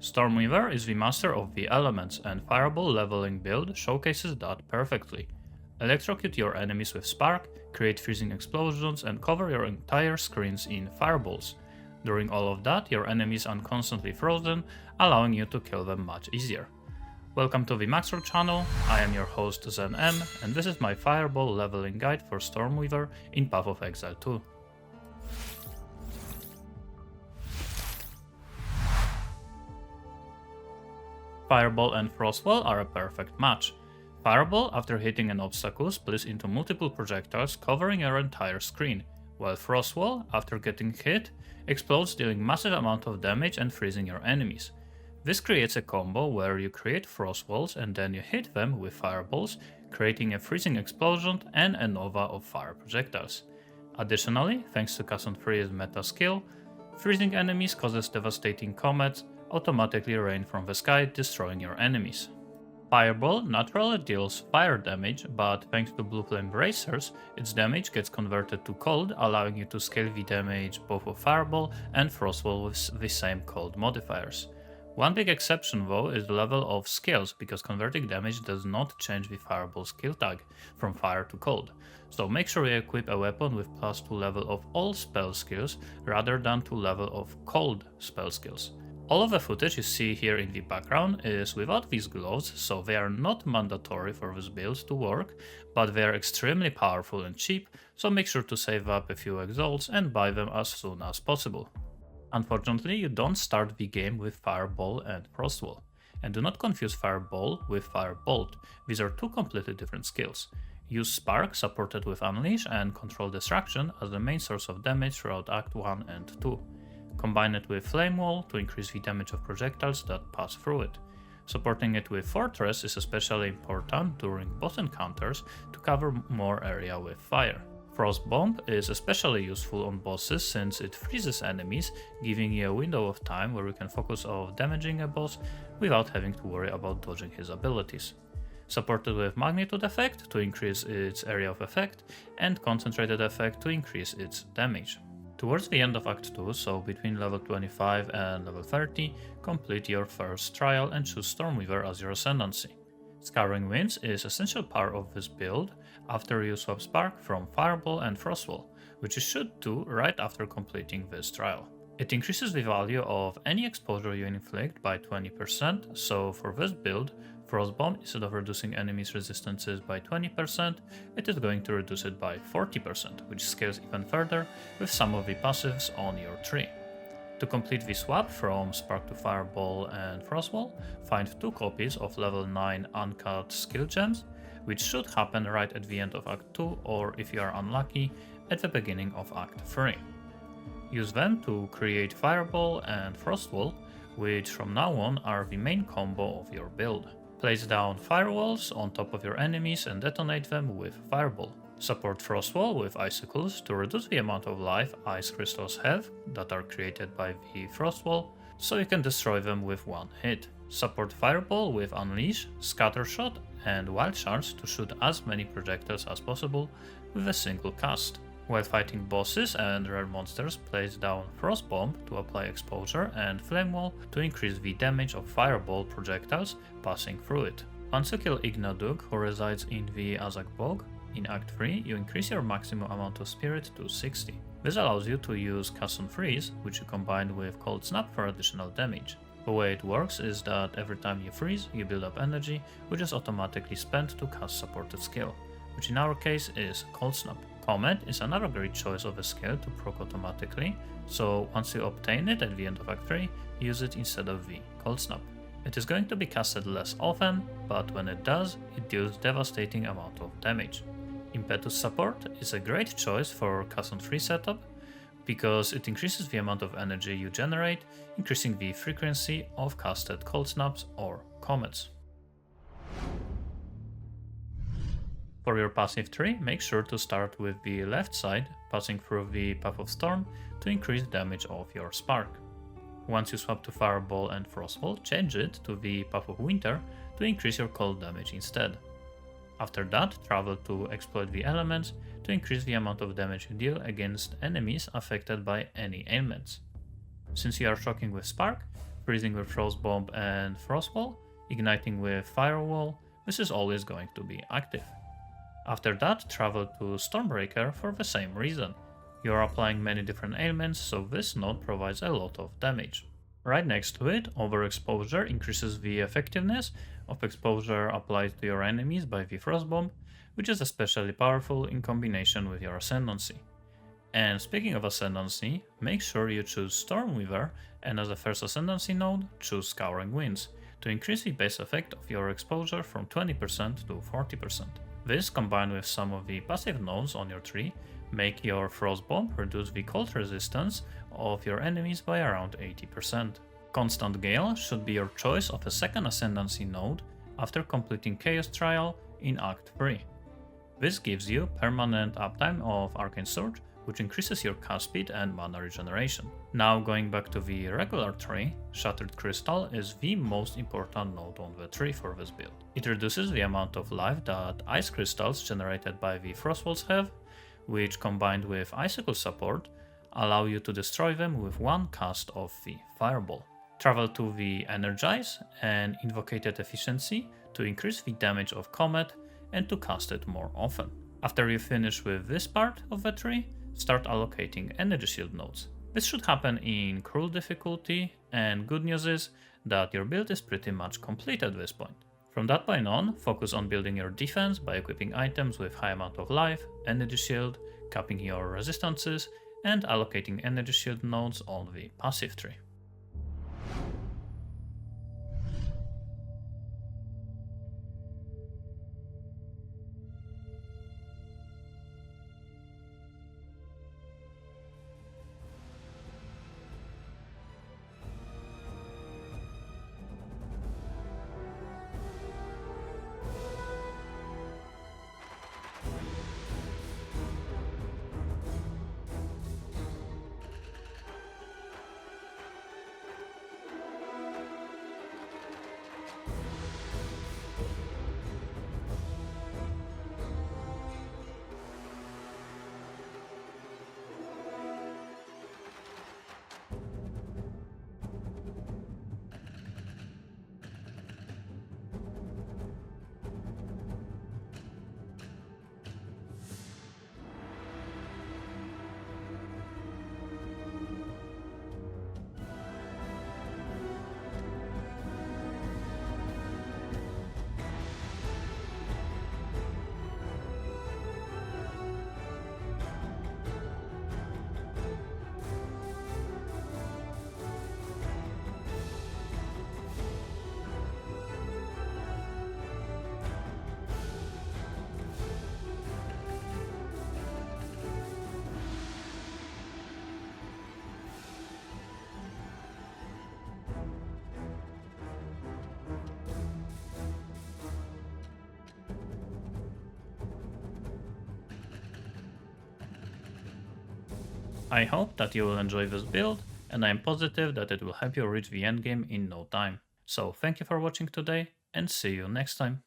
Stormweaver is the master of the elements, and Fireball Leveling build showcases that perfectly. Electrocute your enemies with spark, create freezing explosions, and cover your entire screens in fireballs. During all of that, your enemies are constantly frozen, allowing you to kill them much easier. Welcome to the Maxroll channel, I am your host Zen M, and this is my Fireball Leveling guide for Stormweaver in Path of Exile 2. Fireball and Frostwall are a perfect match. Fireball, after hitting an obstacle, splits into multiple projectiles covering your entire screen, while Frostwall, after getting hit, explodes, dealing massive amount of damage and freezing your enemies. This creates a combo where you create Frostwalls and then you hit them with Fireballs, creating a freezing explosion and a nova of fire projectiles. Additionally, thanks to Cast on Freeze meta skill, freezing enemies causes devastating comets, automatically rain from the sky, destroying your enemies. Fireball naturally deals fire damage, but thanks to Blue Flame Bracers, its damage gets converted to cold, allowing you to scale the damage both of Fireball and Frostwall with the same cold modifiers. One big exception though is the level of skills, because converting damage does not change the Fireball skill tag from fire to cold, so make sure you equip a weapon with +2 level of all spell skills rather than to level of cold spell skills. All of the footage you see here in the background is without these gloves, so they are not mandatory for this build to work, but they are extremely powerful and cheap, so make sure to save up a few exalts and buy them as soon as possible. Unfortunately, you don't start the game with Fireball and Frostwall, and do not confuse Fireball with Firebolt, these are two completely different skills. Use Spark, supported with Unleash, and Control Destruction as the main source of damage throughout Act 1 and 2. Combine it with Flame Wall to increase the damage of projectiles that pass through it. Supporting it with Fortress is especially important during boss encounters to cover more area with fire. Frost Bomb is especially useful on bosses since it freezes enemies, giving you a window of time where you can focus on damaging a boss without having to worry about dodging his abilities. Supported with Magnitude Effect to increase its area of effect, and Concentrated Effect to increase its damage. Towards the end of Act 2, so between level 25 and level 30, complete your first trial and choose Stormweaver as your ascendancy. Scouring Winds is essential part of this build after you swap Spark from Fireball and Frostwall, which you should do right after completing this trial. It increases the value of any exposure you inflict by 20%, so for this build, Frostbomb, instead of reducing enemies' resistances by 20%, it is going to reduce it by 40%, which scales even further with some of the passives on your tree. To complete the swap from Spark to Fireball and Frostwall, find 2 copies of level 9 uncut skill gems, which should happen right at the end of Act 2, or if you are unlucky, at the beginning of Act 3. Use them to create Fireball and Frostwall, which from now on are the main combo of your build. Place down firewalls on top of your enemies and detonate them with Fireball. Support Frostwall with Icicles to reduce the amount of life ice crystals have that are created by the Frostwall, so you can destroy them with one hit. Support Fireball with Unleash, Scattershot, and Wild Shards to shoot as many projectiles as possible with a single cast. While fighting bosses and rare monsters, place down Frostbomb to apply exposure and Flame Wall to increase the damage of Fireball projectiles passing through it. Once you kill Ignadug, who resides in the Azak Bog, in Act 3 you increase your maximum amount of spirit to 60. This allows you to use Cast on Freeze, which you combine with Cold Snap for additional damage. The way it works is that every time you freeze, you build up energy, which is automatically spent to cast supported skill, which in our case is Cold Snap. Comet is another great choice of a skill to proc automatically, so once you obtain it at the end of Act 3, use it instead of the Cold Snap. It is going to be casted less often, but when it does, it deals devastating amount of damage. Impetus Support is a great choice for Cast on Free setup, because it increases the amount of energy you generate, increasing the frequency of casted Cold Snaps or Comets. For your passive tree, make sure to start with the left side, passing through the Path of Storm to increase damage of your Spark. Once you swap to Fireball and Frostwall, change it to the Path of Winter to increase your cold damage instead. After that, travel to Exploit the Elements to increase the amount of damage you deal against enemies affected by any ailments. Since you are shocking with Spark, freezing with Frostbomb and Frostwall, igniting with Firewall. This is always going to be active. After that, travel to Stormbreaker for the same reason. You are applying many different ailments, so this node provides a lot of damage. Right next to it, Overexposure increases the effectiveness of exposure applied to your enemies by the Frostbomb, which is especially powerful in combination with your Ascendancy. And speaking of Ascendancy, make sure you choose Stormweaver, and as a first Ascendancy node, choose Scouring Winds, to increase the base effect of your exposure from 20% to 40%. This, combined with some of the passive nodes on your tree, make your Frostbomb reduce the cold resistance of your enemies by around 80%. Constant Gale should be your choice of a second Ascendancy node after completing Chaos Trial in Act 3. This gives you permanent uptime of Arcane Surge, which increases your cast speed and mana regeneration. Now going back to the regular tree, Shattered Crystal is the most important node on the tree for this build. It reduces the amount of life that ice crystals generated by the Frostwalls have, which combined with Icicle support allow you to destroy them with one cast of the Fireball. Travel to the Energize and Invocated Efficiency to increase the damage of Comet and to cast it more often. After you finish with this part of the tree, start allocating Energy Shield nodes. This should happen in Cruel difficulty, and good news is that your build is pretty much complete at this point. From that point on, focus on building your defense by equipping items with high amount of life, Energy Shield, capping your resistances, and allocating Energy Shield nodes on the passive tree. I hope that you will enjoy this build, and I am positive that it will help you reach the endgame in no time. So thank you for watching today, and see you next time.